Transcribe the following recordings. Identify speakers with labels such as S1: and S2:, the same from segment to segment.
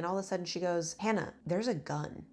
S1: And all of a sudden she goes, Hannah, there's a gun.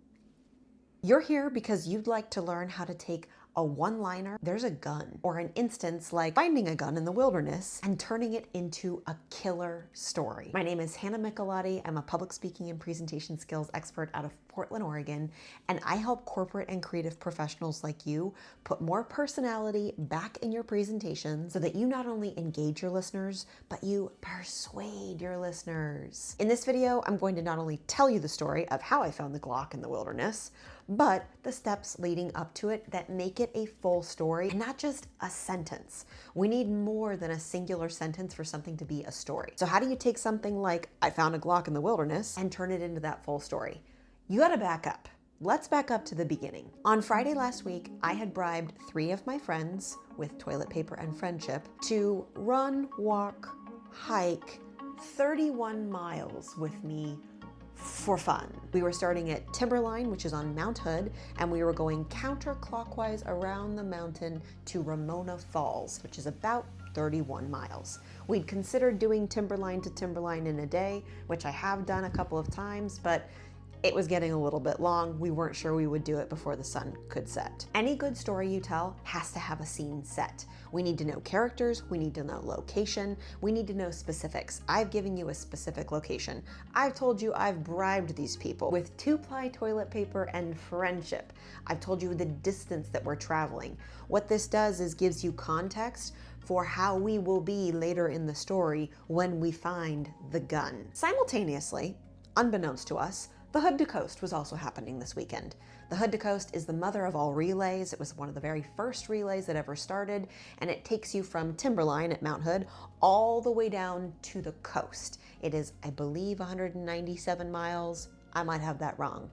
S1: You're here because you'd like to learn how to take a one-liner, there's a gun, or an instance like finding a gun in the wilderness and turning it into a killer story. My name is Hannah Michelotti. I'm a public speaking and presentation skills expert out of Portland, Oregon, and I help corporate and creative professionals like you put more personality back in your presentations so that you not only engage your listeners, but you persuade your listeners. In this video, I'm going to not only tell you the story of how I found the Glock in the wilderness, but the steps leading up to it that make it a full story and not just a sentence. We need more than a singular sentence for something to be a story. So how do you take something like, I found a Glock in the wilderness, and turn it into that full story? You gotta back up. Let's back up to the beginning. On Friday last week, I had bribed 3 of my friends with toilet paper and friendship to run, walk, hike 31 miles with me for fun. We were starting at Timberline, which is on Mount Hood, and we were going counterclockwise around the mountain to Ramona Falls, which is about 31 miles. We'd considered doing Timberline to Timberline in a day, which I have done a couple of times, but it was getting a little bit long. We weren't sure we would do it before the sun could set. Any good story you tell has to have a scene set. We need to know characters, we need to know location, we need to know specifics. I've given you a specific location. I've told you I've bribed these people with 2-ply toilet paper and friendship. I've told you the distance that we're traveling. What this does is gives you context for how we will be later in the story when we find the gun. Simultaneously, unbeknownst to us, the Hood to Coast was also happening this weekend. The Hood to Coast is the mother of all relays. It was one of the very first relays that ever started, and it takes you from Timberline at Mount Hood all the way down to the coast. It is, I believe, 197 miles. I might have that wrong.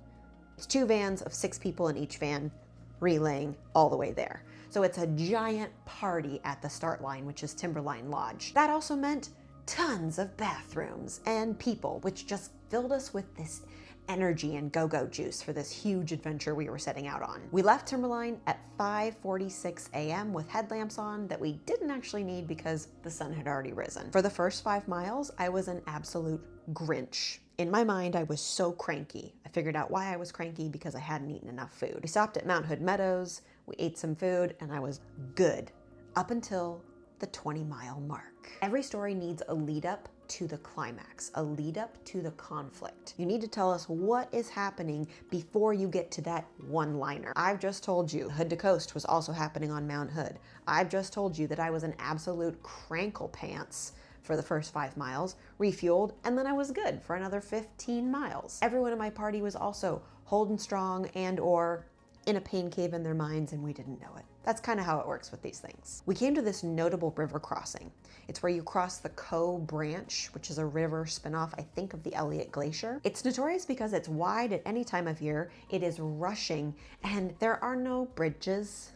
S1: It's 2 vans of 6 people in each van relaying all the way there. So it's a giant party at the start line, which is Timberline Lodge. That also meant tons of bathrooms and people, which just filled us with this energy and go-go juice for this huge adventure we were setting out on. We left Timberline at 5:46 a.m. with headlamps on that we didn't actually need because the sun had already risen. For the first 5 miles, I was an absolute Grinch. In my mind, I was so cranky. I figured out why I was cranky because I hadn't eaten enough food. We stopped at Mount Hood Meadows, we ate some food, and I was good up until the 20-mile mark. Every story needs a lead up to the climax, a lead up to the conflict. You need to tell us what is happening before you get to that one-liner. I've just told you Hood to Coast was also happening on Mount Hood. I've just told you that I was an absolute crankle pants for the first 5 miles, refueled, and then I was good for another 15 miles. Everyone in my party was also holding strong and or in a pain cave in their minds, and we didn't know it. That's kind of how it works with these things. We came to this notable river crossing. It's where you cross the Coe Branch, which is a river spinoff, I think, of the Elliott Glacier. It's notorious because it's wide at any time of year, it is rushing, and there are no bridges.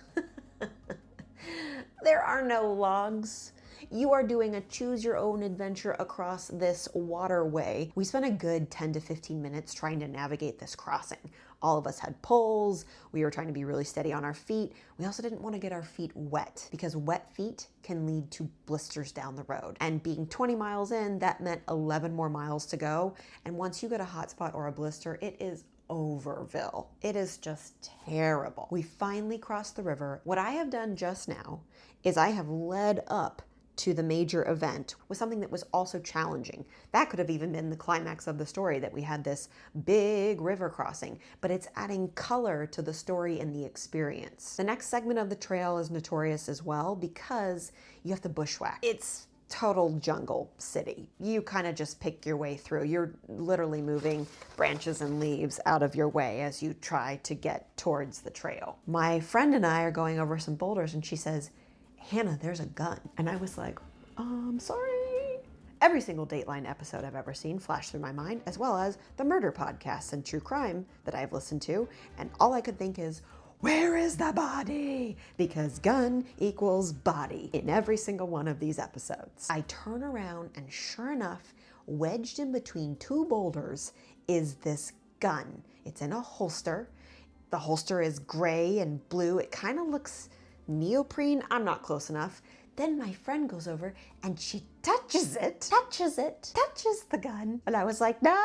S1: There are no logs. You are doing a choose your own adventure across this waterway. We spent a good 10 to 15 minutes trying to navigate this crossing. All of us had poles. We were trying to be really steady on our feet. We also didn't want to get our feet wet because wet feet can lead to blisters down the road. And being 20 miles in, that meant 11 more miles to go. And once you get a hot spot or a blister, it is Overville. It is just terrible. We finally crossed the river. What I have done just now is I have led up to the major event with something that was also challenging. That could have even been the climax of the story, that we had this big river crossing, but it's adding color to the story and the experience. The next segment of the trail is notorious as well because you have to bushwhack. It's total jungle city. You kind of just pick your way through. You're literally moving branches and leaves out of your way as you try to get towards the trail. My friend and I are going over some boulders and she says, Hannah, there's a gun. And I was like, sorry. Every single Dateline episode I've ever seen flashed through my mind, as well as the murder podcasts and true crime that I've listened to. And all I could think is, where is the body? Because gun equals body in every single one of these episodes. I turn around and sure enough, wedged in between 2 boulders is this gun. It's in a holster. The holster is gray and blue. It kind of looks neoprene. I'm not close enough. Then my friend goes over and she touches the gun. And I was like, no,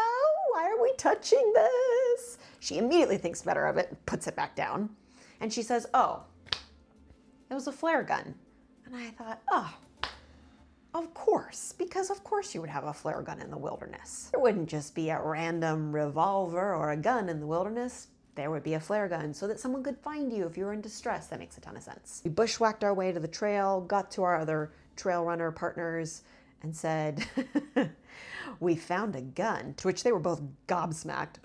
S1: why are we touching this? She immediately thinks better of it and puts it back down. And she says, oh, it was a flare gun. And I thought, oh, of course, because of course you would have a flare gun in the wilderness. There wouldn't just be a random revolver or a gun in the wilderness. There would be a flare gun so that someone could find you if you were in distress. That makes a ton of sense. We bushwhacked our way to the trail, got to our other trail runner partners, and said, we found a gun, to which they were both gobsmacked.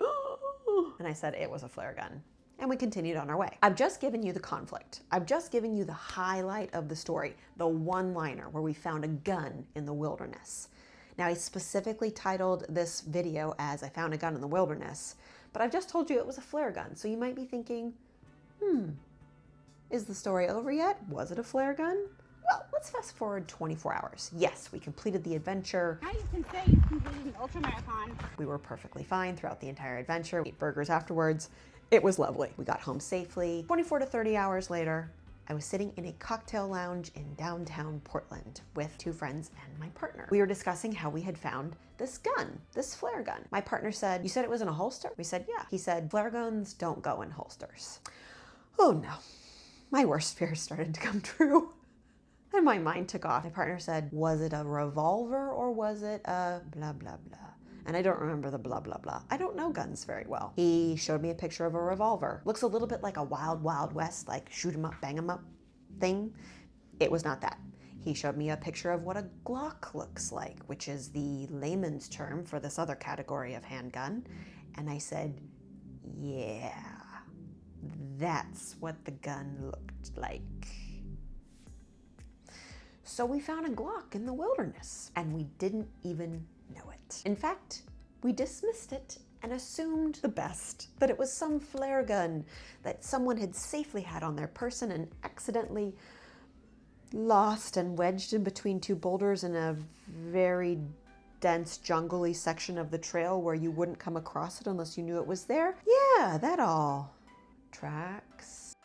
S1: And I said it was a flare gun. And we continued on our way. I've just given you the conflict. I've just given you the highlight of the story, the one-liner where we found a gun in the wilderness. Now, I specifically titled this video as I found a gun in the wilderness, but I've just told you it was a flare gun. So you might be thinking, is the story over yet? Was it a flare gun? Well, let's fast forward 24 hours. Yes, we completed the adventure.
S2: Now you can say you completed an ultramarathon.
S1: We were perfectly fine throughout the entire adventure. We ate burgers afterwards. It was lovely. We got home safely. 24 to 30 hours later, I was sitting in a cocktail lounge in downtown Portland with two friends and my partner. We were discussing how we had found this gun, this flare gun. My partner said, you said it was in a holster? We said, yeah. He said, flare guns don't go in holsters. Oh no, my worst fears started to come true. And my mind took off. My partner said, was it a revolver or was it a blah, blah, blah? And I don't remember the blah, blah, blah. I don't know guns very well. He showed me a picture of a revolver. Looks a little bit like a Wild Wild West, like shoot 'em up, bang 'em up thing. It was not that. He showed me a picture of what a Glock looks like, which is the layman's term for this other category of handgun. And I said, yeah, that's what the gun looked like. So we found a Glock in the wilderness, and we didn't even know it. In fact, we dismissed it and assumed the best, that it was some flare gun that someone had safely had on their person and accidentally lost and wedged in between two boulders in a very dense, jungly section of the trail where you wouldn't come across it unless you knew it was there. Yeah, that all tracks.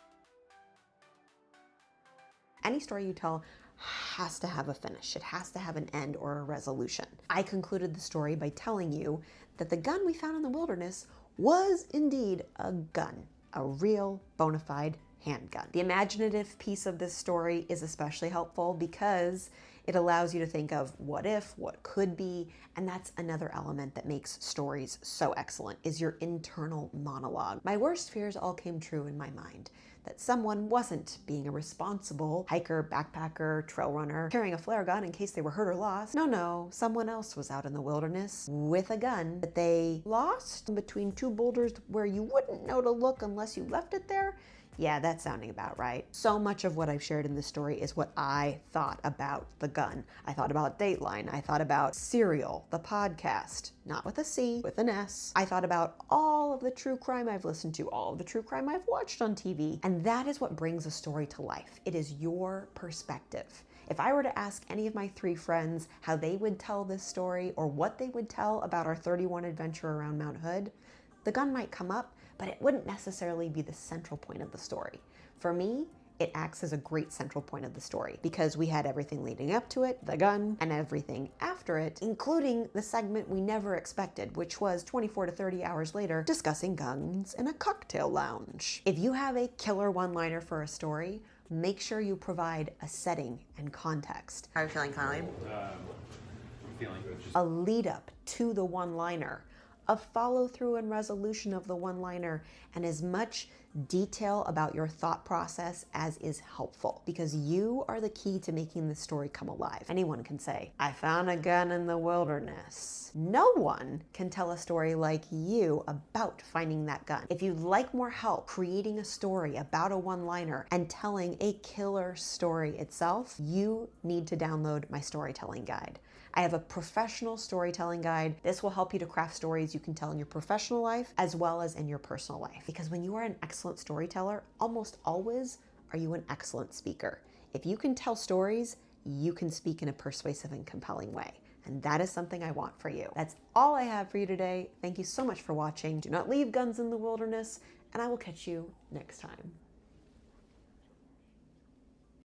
S1: Any story you tell has to have a finish. It has to have an end or a resolution. I concluded the story by telling you that the gun we found in the wilderness was indeed a gun, a real bona fide handgun. The imaginative piece of this story is especially helpful because it allows you to think of what if, what could be, and that's another element that makes stories so excellent, is your internal monologue. My worst fears all came true in my mind. That someone wasn't being a responsible hiker, backpacker, trail runner, carrying a flare gun in case they were hurt or lost. No, someone else was out in the wilderness with a gun that they lost in between two boulders where you wouldn't know to look unless you left it there. Yeah, that's sounding about right. So much of what I've shared in this story is what I thought about the gun. I thought about Dateline. I thought about Serial, the podcast, not with a C, with an S. I thought about all of the true crime I've listened to, all of the true crime I've watched on TV. And that is what brings a story to life. It is your perspective. If I were to ask any of my three friends how they would tell this story or what they would tell about our 31 adventure around Mount Hood, the gun might come up, but it wouldn't necessarily be the central point of the story. For me, it acts as a great central point of the story because we had everything leading up to it, the gun, and everything after it, including the segment we never expected, which was 24 to 30 hours later, discussing guns in a cocktail lounge. If you have a killer one-liner for a story, make sure you provide a setting and context. How are you feeling, Colin?
S3: I'm feeling good.
S1: A lead up to the one-liner, a follow-through and resolution of the one-liner, and as much detail about your thought process as is helpful, because you are the key to making the story come alive. Anyone can say, I found a gun in the wilderness. No one can tell a story like you about finding that gun. If you'd like more help creating a story about a one-liner and telling a killer story itself, you need to download my storytelling guide. I have a professional storytelling guide. This will help you to craft stories you can tell in your professional life as well as in your personal life. Because when you are an excellent storyteller, almost always are you an excellent speaker. If you can tell stories, you can speak in a persuasive and compelling way. And that is something I want for you. That's all I have for you today. Thank you so much for watching. Do not leave guns in the wilderness, and I will catch you next time.